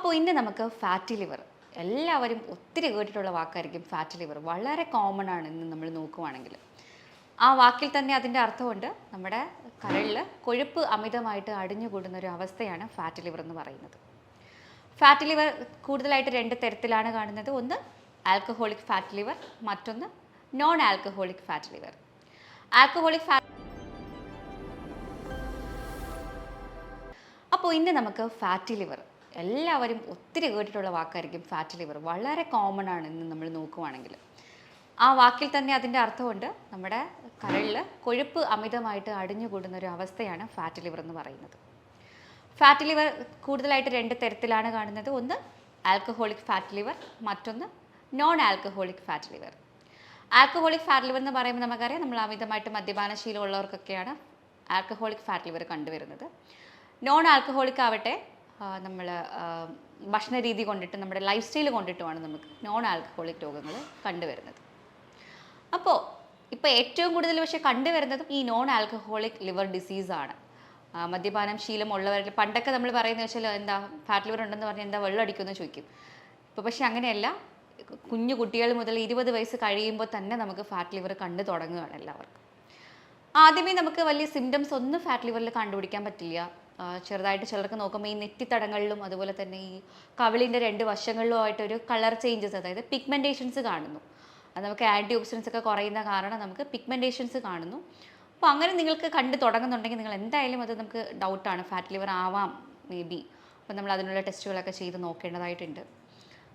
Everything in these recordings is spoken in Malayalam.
അപ്പോൾ ഇന്ന് നമുക്ക് ഫാറ്റി ലിവർ എല്ലാവരും ഒത്തിരി കേട്ടിട്ടുള്ള വാക്കായിരിക്കും. ഫാറ്റി ലിവർ വളരെ കോമൺ ആണ് ഇന്ന് നമ്മൾ നോക്കുവാണെങ്കിൽ. ആ വാക്കിൽ തന്നെ അതിൻ്റെ അർത്ഥമുണ്ട്. നമ്മുടെ കരളിൽ കൊഴുപ്പ് അമിതമായിട്ട് അടിഞ്ഞുകൂടുന്ന ഒരു അവസ്ഥയാണ് ഫാറ്റി ലിവർ എന്ന് പറയുന്നത്. ഫാറ്റി ലിവർ കൂടുതലായിട്ട് രണ്ട് തരത്തിലാണ് കാണുന്നത്. ഒന്ന് ആൽക്കഹോളിക് ഫാറ്റ് ലിവർ, മറ്റൊന്ന് non alcoholic fat liver. Alcoholic fat അപ്പോൾ ഇന്ന് നമുക്ക് ഫാറ്റി ലിവർ എല്ലാവരും ഒത്തിരി കേട്ടിട്ടുള്ള വാക്കായിരിക്കും. ഫാറ്റി ലിവർ വളരെ കോമൺ ആണ് ഇന്ന് നമ്മൾ നോക്കുവാണെങ്കിൽ. ആ വാക്കിൽ തന്നെ അതിൻ്റെ അർത്ഥമുണ്ട്. നമ്മുടെ കരളിൽ കൊഴുപ്പ് അമിതമായിട്ട് അടിഞ്ഞുകൂടുന്ന ഒരു അവസ്ഥയാണ് ഫാറ്റി ലിവർ എന്ന് പറയുന്നത്. ഫാറ്റി ലിവർ കൂടുതലായിട്ട് രണ്ട് തരത്തിലാണ് കാണുന്നത്. ഒന്ന് ആൽക്കഹോളിക് ഫാറ്റ് ലിവർ, മറ്റൊന്ന് non alcoholic fat liver. Alcoholic fat liver എന്ന് പറയുമ്പോൾ നമുക്കറിയാം, നമ്മൾ അമിതമായിട്ട് മദ്യപാനശീലമുള്ളവർക്കൊക്കെയാണ് ആൽക്കഹോളിക് ഫാറ്റ് ലിവർ കണ്ടുവരുന്നത്. നോൺ ആൽക്കഹോളിക് ആവട്ടെ, നമ്മൾ ഭക്ഷണ രീതി കൊണ്ടിട്ട് നമ്മുടെ ലൈഫ് സ്റ്റൈൽ കൊണ്ടിട്ടുമാണ് നമുക്ക് നോൺ ആൽക്കഹോളിക് രോഗങ്ങൾ കണ്ടുവരുന്നത്. അപ്പോൾ ഇപ്പോൾ ഏറ്റവും കൂടുതൽ പക്ഷേ കണ്ടുവരുന്നതും ഈ നോൺ ആൽക്കഹോളിക് ലിവർ ഡിസീസാണ്. മദ്യപാനം ശീലമുള്ളവരിൽ പണ്ടൊക്കെ നമ്മൾ പറയുന്നത് വെച്ചാൽ എന്താ ഫാറ്റ് ലിവർ ഉണ്ടെന്ന് പറഞ്ഞാൽ എന്താ വെള്ളം അടിക്കുമെന്ന് ചോദിക്കും. ഇപ്പോൾ പക്ഷേ അങ്ങനെയല്ല. കുഞ്ഞു കുട്ടികൾ മുതൽ 20 വയസ്സ് കഴിയുമ്പോൾ തന്നെ നമുക്ക് ഫാറ്റ് ലിവർ കണ്ടു തുടങ്ങുകയാണ് എല്ലാവർക്കും. ആദ്യമേ നമുക്ക് വലിയ സിംറ്റംസ് ഒന്നും ഫാറ്റ് ലിവറിൽ കണ്ടുപിടിക്കാൻ പറ്റില്ല. ചെറുതായിട്ട് ചിലർക്ക് നോക്കുമ്പോൾ ഈ നെറ്റിത്തടങ്ങളിലും അതുപോലെ തന്നെ ഈ കവിളിൻ്റെ രണ്ട് വശങ്ങളിലുമായിട്ടൊരു കളർ ചേഞ്ചസ്, അതായത് പിഗ്മെൻറ്റേഷൻസ് കാണുന്നു. അത് നമുക്ക് ആൻറ്റി ഓക്സിഡൻസ് ഒക്കെ കുറയുന്ന കാരണം നമുക്ക് പിഗ്മെൻറ്റേഷൻസ് കാണുന്നു. അപ്പോൾ അങ്ങനെ നിങ്ങൾക്ക് കണ്ടു തുടങ്ങുന്നുണ്ടെങ്കിൽ നിങ്ങൾ എന്തായാലും അത് നമുക്ക് ഡൗട്ടാണ്, ഫാറ്റ് ലിവർ ആവാം മേ ബി. അപ്പോൾ നമ്മൾ അതിനുള്ള ടെസ്റ്റുകളൊക്കെ ചെയ്ത് നോക്കേണ്ടതായിട്ടുണ്ട്.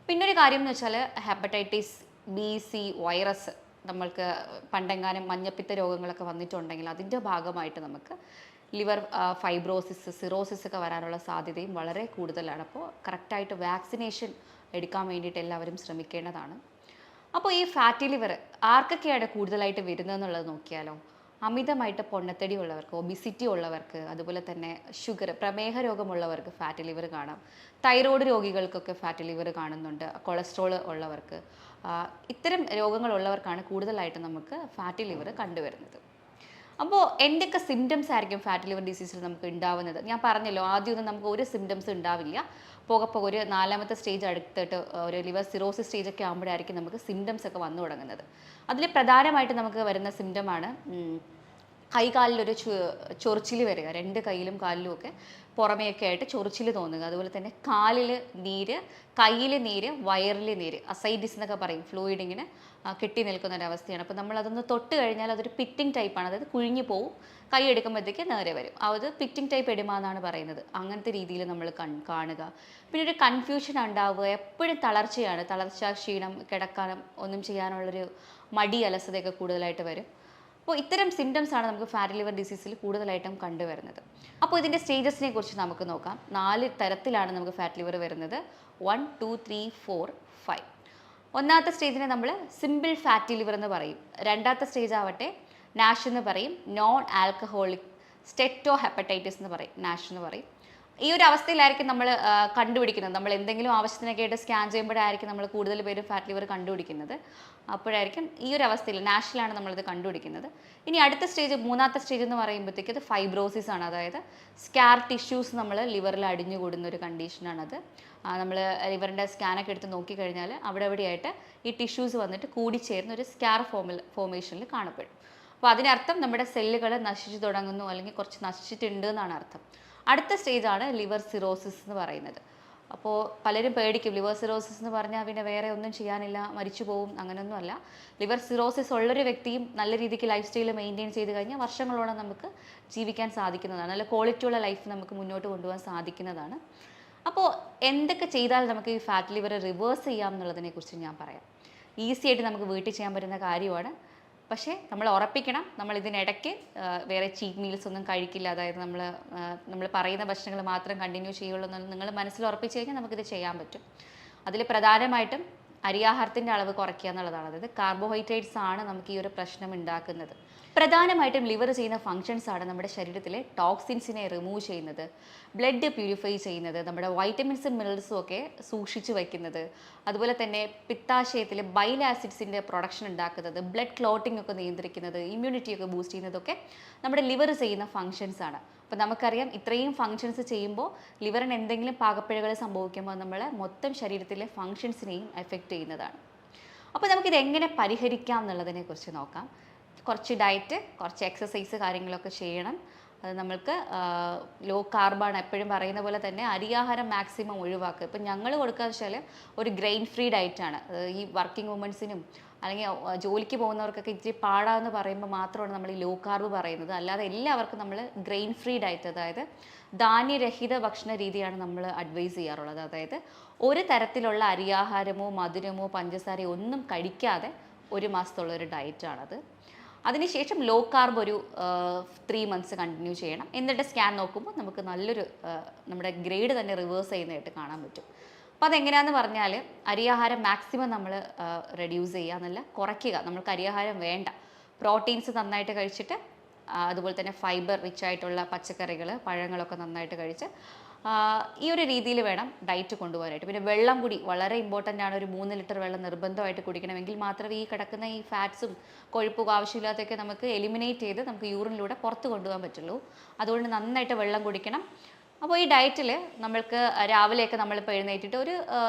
പിന്നൊരു കാര്യം എന്ന് വെച്ചാൽ ഹെപ്പറ്റൈറ്റിസ് ബി, സി വൈറസ് നമ്മൾക്ക് പണ്ടെങ്ങാനും മഞ്ഞപ്പിത്ത രോഗങ്ങളൊക്കെ വന്നിട്ടുണ്ടെങ്കിൽ അതിൻ്റെ ഭാഗമായിട്ട് നമുക്ക് ലിവർ ഫൈബ്രോസിസ്, സിറോസിസ് ഒക്കെ വരാനുള്ള സാധ്യതയും വളരെ കൂടുതലാണ്. അപ്പോൾ കറക്റ്റായിട്ട് വാക്സിനേഷൻ എടുക്കാൻ വേണ്ടിയിട്ട് എല്ലാവരും ശ്രമിക്കേണ്ടതാണ്. അപ്പോൾ ഈ ഫാറ്റി ലിവർ ആർക്കൊക്കെയാണ് കൂടുതലായിട്ട് വരുന്നതെന്നുള്ളത് നോക്കിയാലോ. അമിതമായിട്ട് പൊണ്ണത്തടി ഉള്ളവർക്ക്, ഒബിസിറ്റി ഉള്ളവർക്ക്, അതുപോലെ തന്നെ ഷുഗർ, പ്രമേഹ രോഗമുള്ളവർക്ക് ഫാറ്റി ലിവർ കാണാം. തൈറോയ്ഡ് രോഗികൾക്കൊക്കെ ഫാറ്റി ലിവർ കാണുന്നുണ്ട്. കൊളസ്ട്രോൾ ഉള്ളവർക്ക്, ഇത്തരം രോഗങ്ങളുള്ളവർക്കാണ് കൂടുതലായിട്ട് നമുക്ക് ഫാറ്റി ലിവർ കണ്ടുവരുന്നത്. അപ്പോൾ എന്തൊക്കെ സിംറ്റംസ് ആയിരിക്കും ഫാറ്റി ലിവർ ഡിസീസിൽ നമുക്ക് ഉണ്ടാവുന്നത്? ഞാൻ പറഞ്ഞല്ലോ, ആദ്യമൊന്നും നമുക്ക് ഒരു സിംറ്റംസ് ഉണ്ടാവില്ല. പോകെ ഒരു 4ാമത്തെ സ്റ്റേജ് അടുത്തിട്ട് ഒരു ലിവർ സിറോസിസ് സ്റ്റേജൊക്കെ ആകുമ്പോഴായിരിക്കും നമുക്ക് സിംറ്റംസ് ഒക്കെ വന്നു തുടങ്ങുന്നത്. അതിൽ പ്രധാനമായിട്ട് നമുക്ക് വരുന്ന സിംറ്റമാണ് കൈകാലിലൊരു ചൊറിച്ചിൽ വരിക. രണ്ട് കൈയിലും കാലിലും ഒക്കെ പുറമേയൊക്കെ ആയിട്ട് ചൊറിച്ചിൽ തോന്നുക. അതുപോലെ തന്നെ കാലിൽ നീര്, കയ്യിൽ നീര്, വയറിൽ നീര്, അസൈഡിസ് എന്നൊക്കെ പറയും. ഫ്ലൂയിഡ് ഇങ്ങനെ കെട്ടി നിൽക്കുന്ന ഒരവസ്ഥയാണ്. അപ്പോൾ നമ്മളതൊന്ന് തൊട്ട് കഴിഞ്ഞാൽ അതൊരു പിറ്റിംഗ് ടൈപ്പാണ്. അതായത് കുഴിഞ്ഞു പോവും, കൈ എടുക്കുമ്പോഴത്തേക്ക് നേരെ വരും. അത് പിറ്റിംഗ് ടൈപ്പ് എഡിമ എന്നാണ് പറയുന്നത്. അങ്ങനത്തെ രീതിയിൽ നമ്മൾ കാണുക. പിന്നെ ഒരു കൺഫ്യൂഷൻ ഉണ്ടാവുക. എപ്പോഴും തളർച്ചയാണ്. തളർച്ച, ക്ഷീണം, കിടക്കാനും ഒന്നും ചെയ്യാനുള്ളൊരു മടി, അലസതയൊക്കെ കൂടുതലായിട്ട് വരും. അപ്പോൾ ഇത്തരം സിംറ്റംസ് ആണ് നമുക്ക് ഫാറ്റി ലിവർ ഡിസീസിൽ കൂടുതലായിട്ടും കണ്ടുവരുന്നത്. അപ്പോൾ ഇതിൻ്റെ സ്റ്റേജസിനെ കുറിച്ച് നമുക്ക് നോക്കാം. 4 തരത്തിലാണ് നമുക്ക് ഫാറ്റ് ലിവർ വരുന്നത്. 1, 2, 3, 4, 5. ഒന്നാമത്തെ സ്റ്റേജിനെ നമ്മൾ സിമ്പിൾ ഫാറ്റി ലിവർ എന്ന് പറയും. രണ്ടാമത്തെ സ്റ്റേജ് ആവട്ടെ നാഷ് എന്ന് പറയും. നോൺ ആൽക്കഹോളിക് സ്റ്റെറ്റോ ഹെപ്പറ്റൈറ്റിസ് എന്ന് പറയും, നാഷ് എന്ന് പറയും. ഈ ഒരു അവസ്ഥയിലായിരിക്കും നമ്മൾ കണ്ടുപിടിക്കുന്നത്. നമ്മൾ എന്തെങ്കിലും ആവശ്യത്തിനൊക്കെ ആയിട്ട് സ്കാൻ ചെയ്യുമ്പോഴായിരിക്കും നമ്മൾ കൂടുതൽ പേരും ഫാറ്റ് ലിവർ കണ്ടുപിടിക്കുന്നത്. അപ്പോഴായിരിക്കും ഈ ഒരു അവസ്ഥയിൽ നാഷിലാണ് നമ്മളിത് കണ്ടുപിടിക്കുന്നത്. ഇനി അടുത്ത സ്റ്റേജ്, 3ാമത്തെ സ്റ്റേജ് എന്ന് പറയുമ്പോഴത്തേക്ക് അത് ഫൈബ്രോസിസ് ആണ്. അതായത് സ്കാർ ടിഷ്യൂസ് നമ്മൾ ലിവറിൽ അടിഞ്ഞുകൂടുന്ന ഒരു കണ്ടീഷനാണത്. നമ്മൾ ലിവറിൻ്റെ സ്കാനൊക്കെ എടുത്ത് നോക്കിക്കഴിഞ്ഞാൽ അവിടെ എവിടെയായിട്ട് ഈ ടിഷ്യൂസ് വന്നിട്ട് കൂടിച്ചേർന്ന് ഒരു സ്കാർ ഫോമേഷനിൽ കാണപ്പെടും. അപ്പോൾ അതിനർത്ഥം നമ്മുടെ സെല്ലുകൾ നശിച്ചു തുടങ്ങുന്നു, അല്ലെങ്കിൽ കുറച്ച് നശിച്ചിട്ടുണ്ട് എന്നാണ് അർത്ഥം. അടുത്ത സ്റ്റേജാണ് ലിവർ സിറോസിസ് എന്ന് പറയുന്നത്. അപ്പോൾ പലരും പേടിക്കും, ലിവർ സിറോസിസ് എന്ന് പറഞ്ഞാൽ പിന്നെ വേറെ ഒന്നും ചെയ്യാനില്ല, മരിച്ചു പോവും. അങ്ങനെയൊന്നുമല്ല. ലിവർ സിറോസിസ് ഉള്ളൊരു വ്യക്തിയും നല്ല രീതിക്ക് ലൈഫ് സ്റ്റൈൽ മെയിൻറ്റെയിൻ ചെയ്ത് കഴിഞ്ഞാൽ വർഷങ്ങളോളം നമുക്ക് ജീവിക്കാൻ സാധിക്കുന്നതാണ്. നല്ല ക്വാളിറ്റിയുള്ള ലൈഫ് നമുക്ക് മുന്നോട്ട് കൊണ്ടുപോകാൻ സാധിക്കുന്നതാണ്. അപ്പോൾ എന്തൊക്കെ ചെയ്താൽ നമുക്ക് ഈ ഫാറ്റ് ലിവർ റിവേഴ്സ് ചെയ്യാം എന്നുള്ളതിനെക്കുറിച്ച് ഞാൻ പറയാം. ഈസി ആയിട്ട് നമുക്ക് വീട്ടിൽ ചെയ്യാൻ പറ്റുന്ന കാര്യമാണ്. പക്ഷേ നമ്മൾ ഉറപ്പിക്കണം, നമ്മൾ ഇതിനിടയ്ക്ക് വേറെ ചീറ്റ് മീൽസ് ഒന്നും കഴിക്കില്ല. അതായത് നമ്മൾ പറയുന്ന ഭക്ഷണങ്ങൾ മാത്രം കണ്ടിന്യൂ ചെയ്യുള്ളൂ എന്ന് നിങ്ങൾ മനസ്സിൽ ഉറപ്പിച്ച് കഴിഞ്ഞാൽ നമുക്കിത് ചെയ്യാൻ പറ്റും. അതിൽ പ്രധാനമായിട്ടും അരിയാഹാരത്തിൻ്റെ അളവ് കുറയ്ക്കുക എന്നുള്ളതാണ്. അതായത് കാർബോഹൈഡ്രേറ്റ്സ് ആണ് നമുക്ക് ഈ ഒരു പ്രശ്നം ഉണ്ടാക്കുന്നത്. പ്രധാനമായിട്ടും ലിവർ ചെയ്യുന്ന ഫങ്ഷൻസ് ആണ് നമ്മുടെ ശരീരത്തിലെ ടോക്സിൻസിനെ റിമൂവ് ചെയ്യുന്നത്, ബ്ലഡ് പ്യൂരിഫൈ ചെയ്യുന്നത്, നമ്മുടെ വൈറ്റമിൻസും മിനറൽസും ഒക്കെ സൂക്ഷിച്ചു വയ്ക്കുന്നത്, അതുപോലെ തന്നെ പിത്താശയത്തിൽ ബൈൽ ആസിഡ്സിൻ്റെ പ്രൊഡക്ഷൻ ഉണ്ടാക്കുന്നത്, ബ്ലഡ് ക്ലോട്ടിംഗ് ഒക്കെ നിയന്ത്രിക്കുന്നത്, ഇമ്മ്യൂണിറ്റി ഒക്കെ ബൂസ്റ്റ് ചെയ്യുന്നതൊക്കെ നമ്മുടെ ലിവർ ചെയ്യുന്ന ഫങ്ഷൻസ് ആണ്. അപ്പോൾ നമുക്കറിയാം ഇത്രയും ഫങ്ഷൻസ് ചെയ്യുമ്പോൾ ലിവറിന് എന്തെങ്കിലും പാകപ്പിഴകൾ സംഭവിക്കുമ്പോൾ നമ്മളെ മൊത്തം ശരീരത്തിലെ ഫങ്ഷൻസിനെയും എഫക്റ്റ് ചെയ്യുന്നതാണ്. അപ്പോൾ നമുക്കിത് എങ്ങനെ പരിഹരിക്കാം എന്നുള്ളതിനെ കുറിച്ച് നോക്കാം. കുറച്ച് ഡയറ്റ്, കുറച്ച് എക്സസൈസ് കാര്യങ്ങളൊക്കെ ചെയ്യണം. അത് നമ്മൾക്ക് ലോ കാർബാണ്, എപ്പോഴും പറയുന്ന പോലെ തന്നെ അരിയാഹാരം മാക്സിമം ഒഴിവാക്കുക. ഇപ്പം ഞങ്ങൾ കൊടുക്കുക വെച്ചാൽ ഒരു ഗ്രെയിൻ ഫ്രീ ഡയറ്റാണ്. ഈ വർക്കിംഗ് വുമൻസിനും അല്ലെങ്കിൽ ജോലിക്ക് പോകുന്നവർക്കൊക്കെ ഇച്ചിരി പാടാന്ന് പറയുമ്പോൾ മാത്രമാണ് നമ്മൾ ഈ ലോ കാർബ് പറയുന്നത്. അല്ലാതെ എല്ലാവർക്കും നമ്മൾ ഗ്രെയിൻ ഫ്രീ ഡയറ്റ്, അതായത് ധാന്യരഹിത ഭക്ഷണ രീതിയാണ് നമ്മൾ അഡ്വൈസ് ചെയ്യാറുള്ളത്. അതായത് ഒരു തരത്തിലുള്ള അരിയാഹാരമോ മധുരമോ പഞ്ചസാരയോ ഒന്നും കഴിക്കാതെ ഒരു മാസത്തുള്ളൊരു ഡയറ്റാണത്. അതിനുശേഷം ലോ കാർബ് ഒരു 3 months കണ്ടിന്യൂ ചെയ്യണം. എന്നിട്ട് സ്കാൻ നോക്കുമ്പോൾ നമുക്ക് നല്ലൊരു നമ്മുടെ ഗ്രേഡ് തന്നെ റിവേഴ്സ് ചെയ്യുന്നതായിട്ട് കാണാൻ പറ്റും. അപ്പോൾ അതെങ്ങനെയാണെന്ന് പറഞ്ഞാൽ അരിയാഹാരം മാക്സിമം നമ്മൾ റെഡ്യൂസ് ചെയ്യുക എന്നല്ല, കുറയ്ക്കുക. നമ്മൾക്ക് അരിയാഹാരം വേണ്ട, പ്രോട്ടീൻസ് നന്നായിട്ട് കഴിച്ചിട്ട് അതുപോലെ തന്നെ ഫൈബർ റിച്ച് ആയിട്ടുള്ള പച്ചക്കറികൾ പഴങ്ങളൊക്കെ നന്നായിട്ട് കഴിച്ച് ഈ ഒരു രീതിയിൽ വേണം ഡയറ്റ് കൊണ്ടുപോകാനായിട്ട്. പിന്നെ വെള്ളം കൂടി വളരെ ഇമ്പോർട്ടൻ്റ് ആണ്. ഒരു 3 ലിറ്റർ വെള്ളം നിർബന്ധമായിട്ട് കുടിക്കണമെങ്കിൽ മാത്രമേ ഈ കിടക്കുന്ന ഈ ഫാറ്റ്സും കൊഴുപ്പും ആവശ്യമില്ലാത്തൊക്കെ നമുക്ക് എലിമിനേറ്റ് ചെയ്ത് നമുക്ക് യൂറിനിലൂടെ പുറത്ത് കൊണ്ടുപോകാൻ പറ്റുള്ളൂ. അതുകൊണ്ട് നന്നായിട്ട് വെള്ളം കുടിക്കണം. അപ്പോൾ ഈ ഡയറ്റിൽ നമ്മൾക്ക് രാവിലെയൊക്കെ നമ്മളിപ്പോൾ എഴുന്നേറ്റിട്ട് ഒരു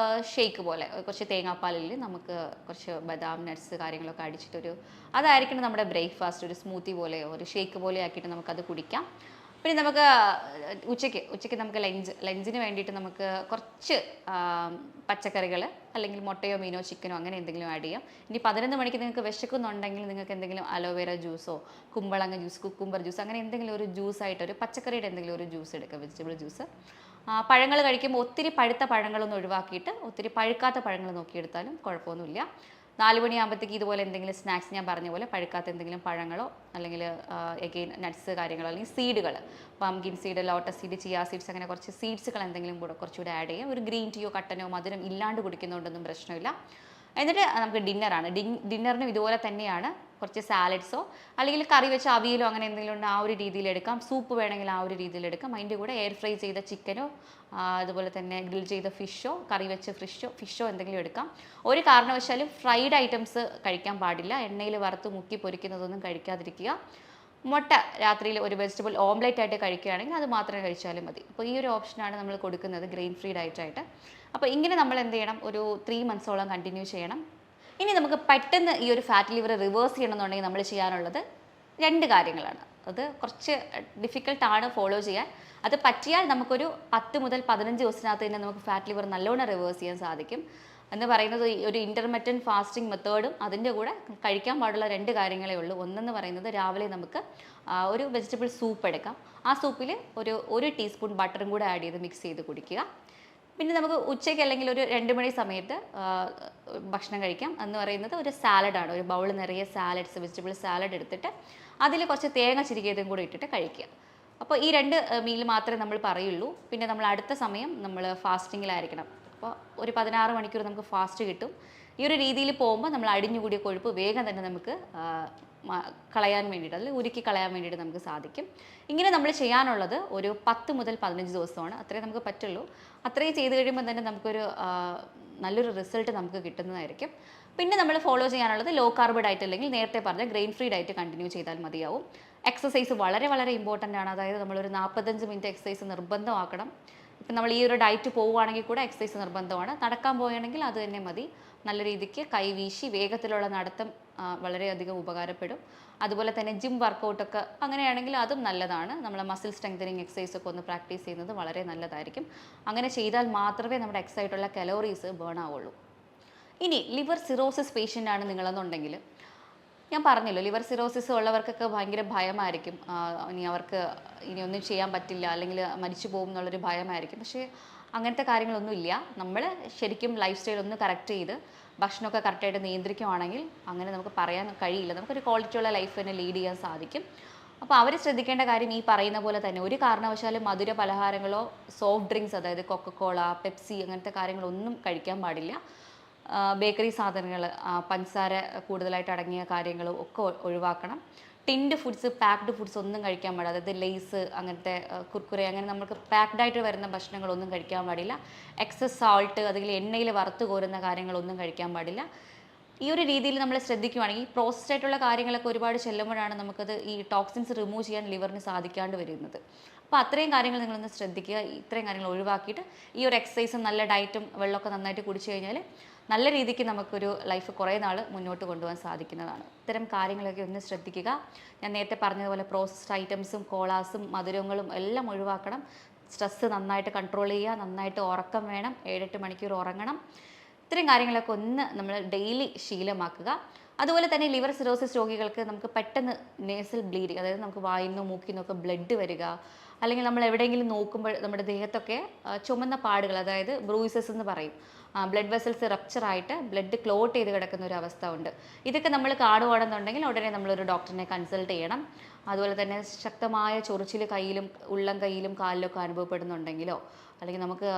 ഷേക്ക് പോലെ കുറച്ച് തേങ്ങാപ്പാലിൽ നമുക്ക് കുറച്ച് ബദാം നട്ട്സ് കാര്യങ്ങളൊക്കെ അടിച്ചിട്ടൊരു അതായിരിക്കണം നമ്മുടെ ബ്രേക്ക്ഫാസ്റ്റ്. ഒരു സ്മൂത്തി പോലെയോ ഒരു ഷേക്ക് പോലെ ആക്കിയിട്ട് നമുക്കത് കുടിക്കാം. പിന്നെ നമുക്ക് ഉച്ചയ്ക്ക് നമുക്ക് ലഞ്ചിന് വേണ്ടിയിട്ട് നമുക്ക് കുറച്ച് പച്ചക്കറികൾ അല്ലെങ്കിൽ മുട്ടയോ മീനോ ചിക്കനോ അങ്ങനെ എന്തെങ്കിലും ആഡ് ചെയ്യാം. ഇനി 11 മണിക്ക് നിങ്ങൾക്ക് വിശക്കുന്നുണ്ടെങ്കിൽ നിങ്ങൾക്ക് എന്തെങ്കിലും അലോവേര ജ്യൂസോ കുമ്പളങ്ങ ജ്യൂസ് കുക്കുംബർ ജ്യൂസ് അങ്ങനെ എന്തെങ്കിലും ഒരു ജ്യൂസായിട്ട് ഒരു പച്ചക്കറിയുടെ എന്തെങ്കിലും ഒരു ജ്യൂസ് എടുക്കുക, വെജിറ്റബിൾ ജ്യൂസ്. പഴങ്ങൾ കഴിക്കുമ്പോൾ ഒത്തിരി പഴുത്ത പഴങ്ങളൊന്നും ഒഴിവാക്കിയിട്ട് ഒത്തിരി പഴുക്കാത്ത പഴങ്ങൾ നോക്കിയെടുത്താലും കുഴപ്പമൊന്നുമില്ല. 4 മണിയാകുമ്പോഴത്തേക്ക് ഇതുപോലെ എന്തെങ്കിലും സ്നാക്സ്, ഞാൻ പറഞ്ഞ പോലെ പഴുക്കാത്ത എന്തെങ്കിലും പഴങ്ങളോ അല്ലെങ്കിൽ എഗെയിൻ നട്ട്സ് കാര്യങ്ങളോ അല്ലെങ്കിൽ സീഡുകൾ, pumpkin seed, lotus seed, chia seeds അങ്ങനെ കുറച്ച് സീഡ്സുകൾ എന്തെങ്കിലും കൂടെ കുറച്ചുകൂടെ ആഡ് ചെയ്യാം. ഒരു ഗ്രീൻ ടീയോ കട്ടനോ മധുരം ഇല്ലാണ്ട് കുടിക്കുന്നതുകൊണ്ടൊന്നും പ്രശ്നമില്ല. എന്നിട്ട് നമുക്ക് ഡിന്നറാണ്. ഡിന്നറിനും ഇതുപോലെ തന്നെയാണ്. കുറച്ച് സാലഡ്സോ അല്ലെങ്കിൽ കറി വെച്ച അവിയലോ അങ്ങനെ എന്തെങ്കിലും ഉണ്ട്, ആ ഒരു രീതിയിൽ എടുക്കാം. സൂപ്പ് വേണമെങ്കിൽ ആ ഒരു രീതിയിൽ എടുക്കാം. അതിൻ്റെ കൂടെ എയർ ഫ്രൈ ചെയ്ത ചിക്കനോ അതുപോലെ തന്നെ ഗ്രിൽ ചെയ്ത ഫിഷോ കറി വെച്ച ഫിഷോ എന്തെങ്കിലും എടുക്കാം. ഒരു കാരണവശാലും ഫ്രൈഡ് ഐറ്റംസ് കഴിക്കാൻ പാടില്ല. എണ്ണയിൽ വറുത്ത് മുക്കി പൊരിക്കുന്നതൊന്നും കഴിക്കാതിരിക്കുക. മുട്ട രാത്രിയിൽ ഒരു വെജിറ്റബിൾ ഓംലെറ്റ് ആയിട്ട് കഴിക്കുകയാണെങ്കിൽ അത് മാത്രമേ കഴിച്ചാലും മതി. അപ്പോൾ ഈ ഒരു ഓപ്ഷനാണ് നമ്മൾ കൊടുക്കുന്നത് ഗ്രെയിൻ ഫ്രീ ഡയറ്റായിട്ട്. അപ്പോൾ ഇങ്ങനെ നമ്മൾ എന്ത് ചെയ്യണം, ഒരു 3 months കണ്ടിന്യൂ ചെയ്യണം. ഇനി നമുക്ക് പെട്ടെന്ന് ഈ ഒരു ഫാറ്റ് ലിവർ റിവേഴ്സ് ചെയ്യണമെന്നുണ്ടെങ്കിൽ നമ്മൾ ചെയ്യാനുള്ളത് 2 കാര്യങ്ങളാണ്. അത് കുറച്ച് ഡിഫിക്കൽട്ടാണ് ഫോളോ ചെയ്യാൻ. അത് പറ്റിയാൽ നമുക്കൊരു 10 മുതൽ 15 ദിവസത്തിനകത്ത് തന്നെ നമുക്ക് ഫാറ്റ് ലിവർ നല്ലോണം റിവേഴ്സ് ചെയ്യാൻ സാധിക്കും. എന്ന് പറയുന്നത് ഒരു ഇൻ്റർമിറ്റൻറ്റ് ഫാസ്റ്റിംഗ് മെത്തേഡും അതിൻ്റെ കൂടെ കഴിക്കാൻ പാടുള്ള 2 കാര്യങ്ങളേ ഉള്ളൂ. ഒന്നെന്ന് പറയുന്നത് രാവിലെ നമുക്ക് ഒരു വെജിറ്റബിൾ സൂപ്പ് എടുക്കാം. ആ സൂപ്പിൽ ഒരു ടീസ്പൂൺ ബട്ടറും കൂടെ ആഡ് ചെയ്ത് മിക്സ് ചെയ്ത് കുടിക്കുക. പിന്നെ നമുക്ക് ഉച്ചയ്ക്ക് അല്ലെങ്കിൽ ഒരു 2 മണി സമയത്ത് ഭക്ഷണം കഴിക്കാം. എന്ന് പറയുന്നത് ഒരു സാലഡാണ്. ഒരു ബൗൾ നിറയെ സാലഡ്സ്, വെജിറ്റബിൾ സാലഡ് എടുത്തിട്ട് അതിൽ കുറച്ച് തേങ്ങ ചിരികിയതും കൂടി ഇട്ടിട്ട് കഴിക്കുക. അപ്പോൾ ഈ 2 മീൽ മാത്രമേ നമ്മൾ പറയുള്ളൂ. പിന്നെ നമ്മൾ അടുത്ത സമയം നമ്മൾ ഫാസ്റ്റിങ്ങിലായിരിക്കണം. അപ്പോൾ ഒരു 16 മണിക്കൂർ നമുക്ക് ഫാസ്റ്റ് കിട്ടും. ഈ ഒരു രീതിയിൽ പോകുമ്പോൾ നമ്മൾ അടിഞ്ഞുകൂടിയ കൊഴുപ്പ് വേഗം തന്നെ നമുക്ക് കളയാൻ വേണ്ടിയിട്ട്, അല്ലെങ്കിൽ ഉരുക്കി കളയാൻ വേണ്ടിയിട്ട് നമുക്ക് സാധിക്കും. ഇങ്ങനെ നമ്മൾ ചെയ്യാനുള്ളത് ഒരു 10 മുതൽ 15 ദിവസമാണ്. അത്രയും നമുക്ക് പറ്റുള്ളൂ. അത്രയും ചെയ്ത് കഴിയുമ്പോൾ തന്നെ നമുക്കൊരു നല്ലൊരു റിസൾട്ട് നമുക്ക് കിട്ടുന്നതായിരിക്കും. പിന്നെ നമ്മൾ ഫോളോ ചെയ്യാനുള്ളത് ലോ കാർബ് ഡയറ്റ് അല്ലെങ്കിൽ നേരത്തെ പറഞ്ഞ ഗ്രെയിൻ ഫ്രീ ഡയറ്റ് കണ്ടിന്യൂ ചെയ്താൽ മതിയാവും. എക്സസൈസ് വളരെ വളരെ ഇമ്പോർട്ടൻ്റ് ആണ്. അതായത് നമ്മളൊരു 45 മിനിറ്റ് എക്സസൈസ് നിർബന്ധമാക്കണം. ഇപ്പം നമ്മൾ ഈ ഒരു ഡയറ്റ് പോവുകയാണെങ്കിൽ കൂടെ എക്സസൈസ് നിർബന്ധമാണ്. നടക്കാൻ പോവുകയാണെങ്കിൽ അത് തന്നെ മതി. നല്ല രീതിക്ക് കൈവീശി വേഗത്തിലുള്ള നടത്തം വളരെയധികം ഉപകാരപ്പെടും. അതുപോലെ തന്നെ ജിം വർക്കൗട്ടൊക്കെ അങ്ങനെയാണെങ്കിൽ അതും നല്ലതാണ്. നമ്മൾ മസിൽ സ്ട്രെങ്തനിങ് എക്സസൈസ് ഒക്കെ ഒന്ന് പ്രാക്ടീസ് ചെയ്യുന്നത് വളരെ നല്ലതായിരിക്കും. അങ്ങനെ ചെയ്താൽ മാത്രമേ നമ്മുടെ എക്സൈറ്റുള്ള കലോറീസ് ബേൺ ആവുള്ളൂ. ഇനി ലിവർ സിറോസിസ് പേഷ്യൻ്റ് ആണ് നിങ്ങളെന്നുണ്ടെങ്കിൽ, ഞാൻ പറഞ്ഞല്ലോ ലിവർ സിറോസിസ് ഉള്ളവർക്കൊക്കെ ഭയങ്കര ഭയമായിരിക്കും. അവർക്ക് ഇനി ഒന്നും ചെയ്യാൻ പറ്റില്ല അല്ലെങ്കിൽ മരിച്ചു പോകും എന്നുള്ളൊരു ഭയമായിരിക്കും. പക്ഷേ അങ്ങനത്തെ കാര്യങ്ങളൊന്നുമില്ല. നമ്മൾ ശരിക്കും ലൈഫ് സ്റ്റൈൽ ഒന്ന് കറക്റ്റ് ചെയ്ത് ഭക്ഷണമൊക്കെ കറക്റ്റായിട്ട് നിയന്ത്രിക്കുകയാണെങ്കിൽ അങ്ങനെ നമുക്ക് പറയാൻ കഴിയില്ല. നമുക്കൊരു ക്വാളിറ്റിയുള്ള ലൈഫ് തന്നെ ലീഡ് ചെയ്യാൻ സാധിക്കും. അപ്പോൾ അവർ ശ്രദ്ധിക്കേണ്ട കാര്യം ഈ പറയുന്ന പോലെ തന്നെ ഒരു കാരണവശാലും മധുര പലഹാരങ്ങളോ സോഫ്റ്റ് ഡ്രിങ്ക്സ്, അതായത് കൊക്കക്കോള, പെപ്സി അങ്ങനത്തെ കാര്യങ്ങളൊന്നും കഴിക്കാൻ പാടില്ല. ബേക്കറി സാധനങ്ങൾ, പഞ്ചസാര കൂടുതലായിട്ട് അടങ്ങിയ കാര്യങ്ങളും ഒക്കെ ഒഴിവാക്കണം. ടിൻഡ് ഫുഡ്സ്, പാക്ഡ് ഫുഡ്സ് ഒന്നും കഴിക്കാൻ പാടില്ല. അതായത് ലേസ് അങ്ങനത്തെ കുർക്കുറെ അങ്ങനെ നമുക്ക് പാക്ഡായിട്ട് വരുന്ന ഭക്ഷണങ്ങളൊന്നും കഴിക്കാൻ പാടില്ല. എക്സസ് സാൾട്ട്, അതിൽ എണ്ണയിൽ വറുത്ത് കോരുന്ന കാര്യങ്ങളൊന്നും കഴിക്കാൻ പാടില്ല. ഈ ഒരു രീതിയിൽ നമ്മൾ ശ്രദ്ധിക്കുകയാണെങ്കിൽ പ്രോസസ്ഡ് ആയിട്ടുള്ള കാര്യങ്ങളൊക്കെ ഒരുപാട് ചെല്ലുമ്പോഴാണ് നമുക്കത് ഈ ടോക്സിൻസ് റിമൂവ് ചെയ്യാൻ ലിവറിന് സാധിക്കാണ്ട് വരുന്നത്. അപ്പോൾ അത്രയും കാര്യങ്ങൾ നിങ്ങളൊന്ന് ശ്രദ്ധിക്കുക. ഇത്രയും കാര്യങ്ങൾ ഒഴിവാക്കിയിട്ട് ഈ ഒരു എക്സസൈസും നല്ല ഡയറ്റും വെള്ളമൊക്കെ നന്നായിട്ട് കുടിച്ചു കഴിഞ്ഞാൽ നല്ല രീതിക്ക് നമുക്കൊരു ലൈഫ് കുറേ നാൾ മുന്നോട്ട് കൊണ്ടുപോകാൻ സാധിക്കുന്നതാണ്. ഇത്തരം കാര്യങ്ങളൊക്കെ ഒന്ന് ശ്രദ്ധിക്കുക. ഞാൻ നേരത്തെ പറഞ്ഞതുപോലെ പ്രോസസ്ഡ് ഐറ്റംസും കോളാസും മധുരങ്ങളും എല്ലാം ഒഴിവാക്കണം. സ്ട്രെസ്സ് നന്നായിട്ട് കൺട്രോൾ ചെയ്യുക, നന്നായിട്ട് ഉറക്കം വേണം, 7-8 മണിക്കൂർ ഉറങ്ങണം. ഇത്രയും കാര്യങ്ങളൊക്കെ ഒന്ന് നമ്മൾ ഡെയിലി ശീലമാക്കുക. അതുപോലെ തന്നെ ലിവർ സിറോസിസ് രോഗികൾക്ക് നമുക്ക് പെട്ടെന്ന് നേസൽ ബ്ലീഡിങ്, അതായത് നമുക്ക് വായിൽ നിന്നോ മൂക്കിൽ നിന്നൊക്കെ ബ്ലഡ് വരിക, അല്ലെങ്കിൽ നമ്മൾ എവിടെയെങ്കിലും നോക്കുമ്പോൾ നമ്മുടെ ദേഹത്തൊക്കെ ചുമന്ന പാടുകൾ, അതായത് ബ്രൂയിസസ് എന്ന് പറയും, ബ്ലഡ് വെസൽസ് റപ്ചറായിട്ട് ബ്ലഡ് ക്ലോട്ട് ചെയ്ത് കിടക്കുന്ന ഒരു അവസ്ഥ ഉണ്ട്. ഇതൊക്കെ നമ്മൾ കാണുകയാണെന്നുണ്ടെങ്കിൽ ഉടനെ നമ്മളൊരു ഡോക്ടറിനെ കൺസൾട്ട് ചെയ്യണം. അതുപോലെ തന്നെ ശക്തമായ ചൊറിച്ചിൽ കയ്യിലും ഉള്ളം കയ്യിലും കാലിലൊക്കെ അനുഭവപ്പെടുന്നുണ്ടെങ്കിലോ, അല്ലെങ്കിൽ നമുക്ക്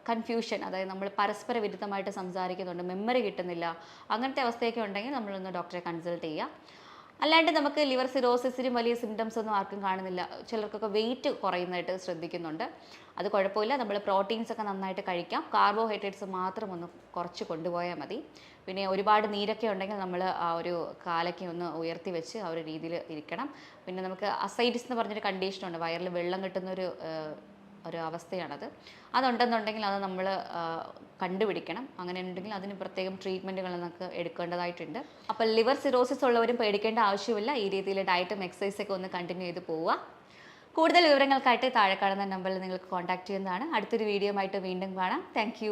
കൺഫ്യൂഷൻ, അതായത് നമ്മൾ പരസ്പര വിരുദ്ധമായിട്ട് സംസാരിക്കുന്നുണ്ട്, മെമ്മറി കിട്ടുന്നില്ല, അങ്ങനത്തെ അവസ്ഥയൊക്കെ ഉണ്ടെങ്കിൽ നമ്മളൊന്ന് ഡോക്ടറെ കൺസൾട്ട് ചെയ്യുക. അല്ലാണ്ട് നമുക്ക് ലിവർ സിറോസിസിനും വലിയ സിംറ്റംസ് ഒന്നും ആർക്കും കാണുന്നില്ല. ചിലർക്കൊക്കെ വെയിറ്റ് കുറയുന്നതായിട്ട് ശ്രദ്ധിക്കുന്നുണ്ട്. അത് കുഴപ്പമില്ല. നമ്മൾ പ്രോട്ടീൻസ് ഒക്കെ നന്നായിട്ട് കഴിക്കാം. കാർബോഹൈഡ്രേറ്റ്സ് മാത്രം ഒന്ന് കുറച്ച് കൊണ്ടുപോയാൽ മതി. പിന്നെ ഒരുപാട് നീരൊക്കെ ഉണ്ടെങ്കിൽ നമ്മൾ ആ ഒരു കാലൊക്കെ ഒന്ന് ഉയർത്തി വെച്ച് ആ ഒരു രീതിയിൽ ഇരിക്കണം. പിന്നെ നമുക്ക് അസൈറ്റിസ് എന്ന് പറഞ്ഞൊരു കണ്ടീഷനുണ്ട്, വയറിൽ വെള്ളം കിട്ടുന്നൊരു ഒരു അവസ്ഥയാണത്. അതുണ്ടെന്നുണ്ടെങ്കിൽ അത് നമ്മൾ കണ്ടുപിടിക്കണം. അങ്ങനെ ഉണ്ടെങ്കിൽ അതിന് പ്രത്യേകം ട്രീറ്റ്മെൻറ്റുകൾ നമുക്ക് എടുക്കേണ്ടതായിട്ടുണ്ട്. അപ്പോൾ ലിവർ സിറോസിസ് ഉള്ളവരും പേടിക്കേണ്ട ആവശ്യമില്ല. ഈ രീതിയിൽ ഡയറ്റും എക്സസൈസൊക്കെ ഒന്ന് കണ്ടിന്യൂ ചെയ്ത് പോവുക. കൂടുതൽ വിവരങ്ങൾക്കായിട്ട് താഴെ കാണുന്ന നമ്പറിൽ നിങ്ങൾക്ക് കോൺടാക്ട് ചെയ്യുന്നതാണ്. അടുത്തൊരു വീഡിയോ ആയിട്ട് വീണ്ടും കാണാം. താങ്ക്